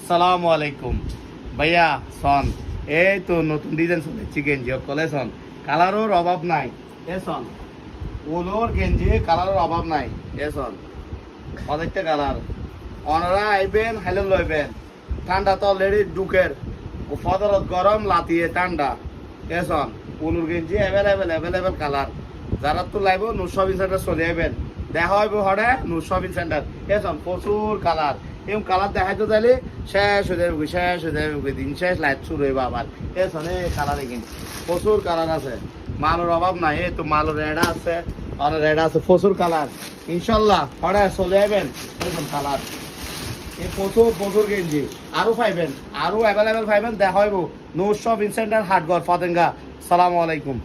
আসসালামু আলাইকুম ভাইয়া সন এই তো নতুন ডিজাইন চলেছি গেঞ্জি কলে সন কালারের অভাব নাই এ সন ওলোর গেঞ্জি কালারের অভাব নাই এ সন অনেকটা কালার অনারা আইবেন হাইলে লইবেন ঠান্ডা তো অলরেডি ঢুকের ও ফদরত গরম লাতিয়ে ঠান্ডা এ সন ওলোর গেঞ্জি অ্যাভেলেবেল কালার যারা তো লাইব নূর শপিং সেন্টার চলে আইবেন দেখা হইব হরে নূর শপিং সেন্টার এ সন প্রচুর কালার এবং কালার দেখাইতে চাইলে শেষ হয়ে যাবে দিন শেষ লাইট শুরু হইব আবার এই কালার কিন্তু প্রচুর কালার আছে মালের অভাব নাই এই তো মালের রেডা আছে আর রেডা আছে প্রচুর কালার ইনশাল্লাহ হরে চলে যাবেন এরকম কালার এই প্রচুর গেঞ্জি আরো পাইবেন আরো অ্যাভেলেবেল পাইবেন দেখা হইব নূর শপিং সেন্টার হাটগড় ফতেঙ্গা সালামু আলাইকুম।